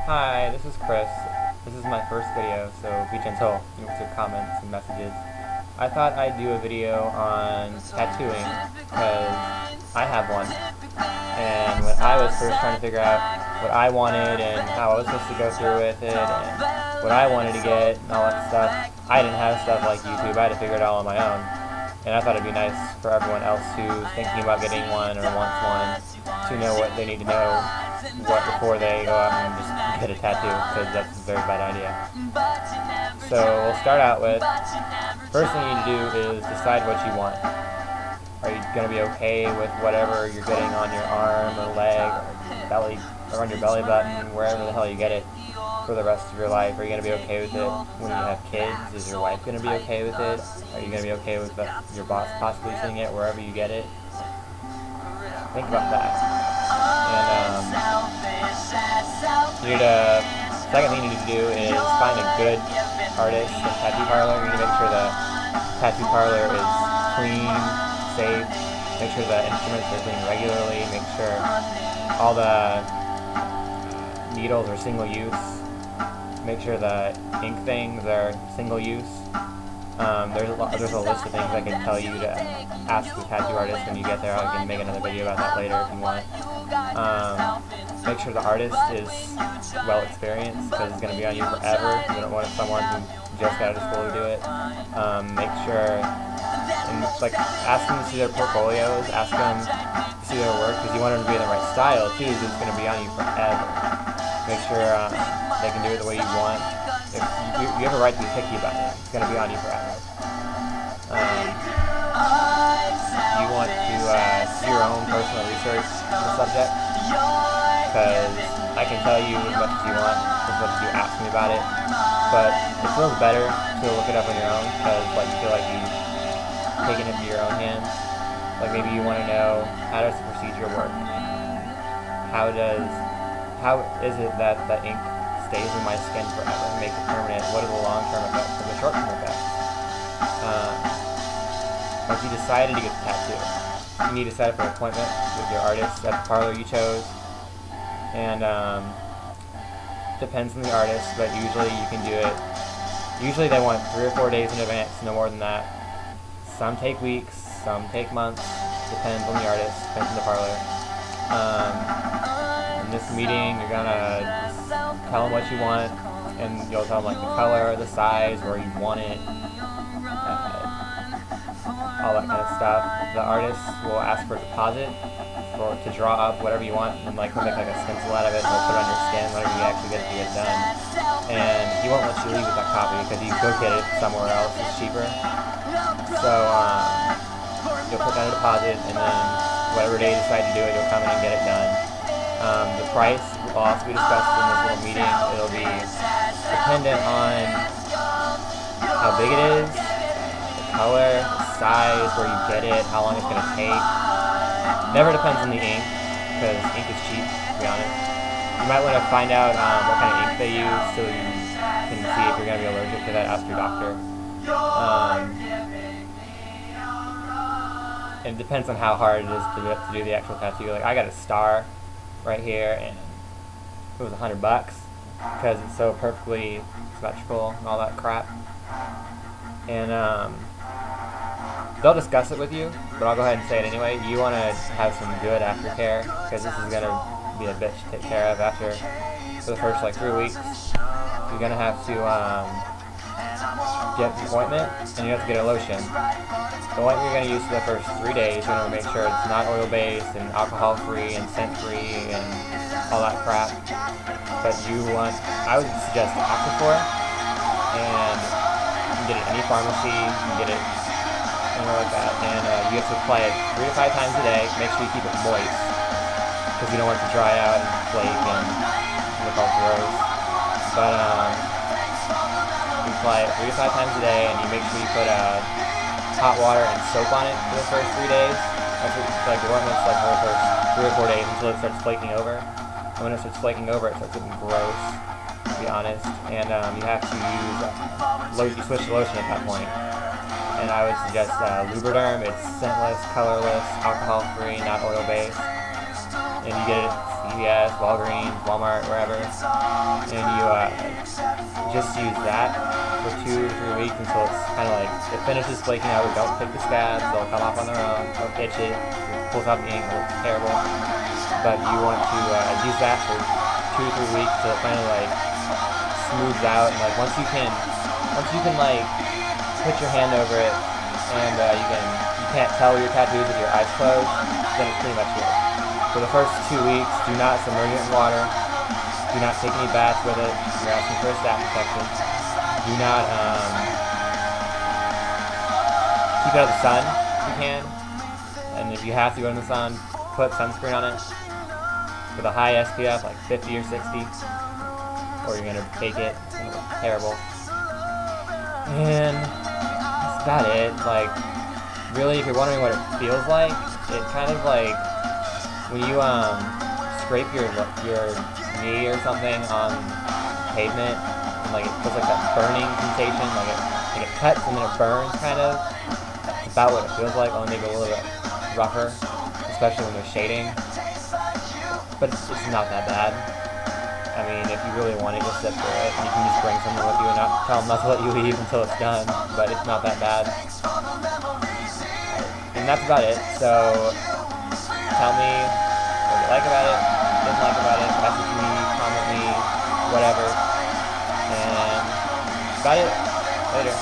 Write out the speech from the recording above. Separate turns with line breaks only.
Hi, this is Chris. This is my first video, so be gentle with your comments and messages. I thought I'd do a video on tattooing, because I have one. And when I was first trying to figure out what I wanted and how I was supposed to go through with it and what I wanted to get and all that stuff, I didn't have stuff like YouTube. I had to figure it all on my own. And I thought it'd be nice for everyone else who's thinking about getting one or wants one to know what they need to know before they go out and just get a tattoo, because that's a very bad idea. So we'll start out with, first thing you need to do is decide what you want. Are you going to be okay with whatever you're getting on your arm or leg or belly, or on your belly button, wherever the hell you get it, for the rest of your life? Are you going to be okay with it when you have kids? Is your wife going to be okay with it? Are you going to be okay with your boss possibly seeing it wherever you get it? Think about that. And second thing you need to do is find a good artist and tattoo parlor. You need to make sure the tattoo parlor is clean, safe, make sure the instruments are cleaned regularly, make sure all the needles are single use, make sure the ink things are single use. There's a list of things I can tell you to ask the tattoo artist when you get there. I can make another video about that later if you want. Make sure the artist is well experienced, because it's going to be on you forever. You don't want someone who just got out of school to do it. Make sure, and ask them to see their portfolios, ask them to see their work, because you want them to be in the right style too, because it's going to be on you forever. Make sure they can do it the way you want. If you have a right to be picky about it. It's going to be on you forever. You want to do your own personal research on the subject, because I can tell you as much as you want, as much as you ask me about it, but it feels better to look it up on your own, because you feel like you've taken it into your own hands. Maybe you want to know, how does the procedure work? How is it that the ink stays in my skin forever and makes it permanent? What are the long-term effects and the short-term effects? Once you decided to get the tattoo, you need to set up an appointment with your artist at the parlor you chose. And depends on the artist, but usually you can do it. Usually they want 3 or 4 days in advance, no more than that. Some take weeks, some take months. Depends on the artist, depends on the parlor. In this meeting, you're gonna tell them what you want, and you'll tell them the color, the size, where you want it, all that kind of stuff. The artist will ask for a deposit to draw up whatever you want, and he'll make a stencil out of it, and he'll put it on your skin whenever you actually get it done. And he won't let you leave with that copy, because you go get it somewhere else, it's cheaper. So you'll put down a deposit, and then whatever day you decide to do it, you'll come in and get it done. The price will also be discussed in this little meeting. It'll be dependent on how big it is, the color, the size, where you get it, how long it's going to take. Never depends on the ink, because ink is cheap, to be honest. You might want to find out what kind of ink they use, so you can see if you're going to be allergic to that. Ask your doctor. And it depends on how hard it is to do the actual tattoo. I got a star right here, and it was $100 because it's so perfectly symmetrical and all that crap. And they'll discuss it with you, but I'll go ahead and say it anyway. You want to have some good aftercare, because this is going to be a bitch to take care of for the first 3 weeks. You're going to have to get an appointment, and you have to get a lotion. The ointment you're going to use for the first 3 days, you're going to make sure it's not oil-based and alcohol-free and scent-free and all that crap. But I would suggest Aquaphor, and you can get it at any pharmacy, you can get it anywhere like that, and you have to apply it 3 to 5 times a day. Make sure you keep it moist, because you don't want it to dry out and flake and look all gross. But you apply it 3 to 5 times a day, and you make sure you put hot water and soap on it for the first 3 days. That's what the ointment's for the first 3 or 4 days until it starts flaking over. And when it starts flaking over, it starts getting gross, to be honest. And you have to use, you switch to lotion at that point. And I would suggest Lubriderm. It's scentless, colorless, alcohol-free, not oil-based. And you CVS, Walgreens, Walmart, wherever, and you just use that for 2 or 3 weeks until it's kind of like it finishes flaking out. Don't pick the scabs; they'll come off on their own. Don't itch it; it pulls out the ink. It looks terrible. But you want to use that for 2 or 3 weeks till it kind of like smooths out, and like once you can like put your hand over it, and you can't tell your tattoos with your eyes closed, then it's pretty much good. For the first 2 weeks, do not submerge it in water. Do not take any baths with it. You're asking for a staph infection. Do not keep it out of the sun if you can. And if you have to go in the sun, put sunscreen on it with a high SPF, like 50 or 60, or you're gonna bake it. It's gonna look terrible. And that's about it. Like, really, if you're wondering what it feels like, it kind of like when you scrape your knee or something on pavement, and like it feels like that burning sensation, like it cuts and then it burns, kind of. That's about what it feels like, only maybe a little bit rougher, especially when there's shading. But it's not that bad. I mean, if you really want it, you'll sit through it, and you can just bring someone with you and not tell them not to let you leave until it's done. But it's not that bad. And that's about it. So tell me what you like about it, didn't like about it, message me, comment me, whatever. And that's about it. Later.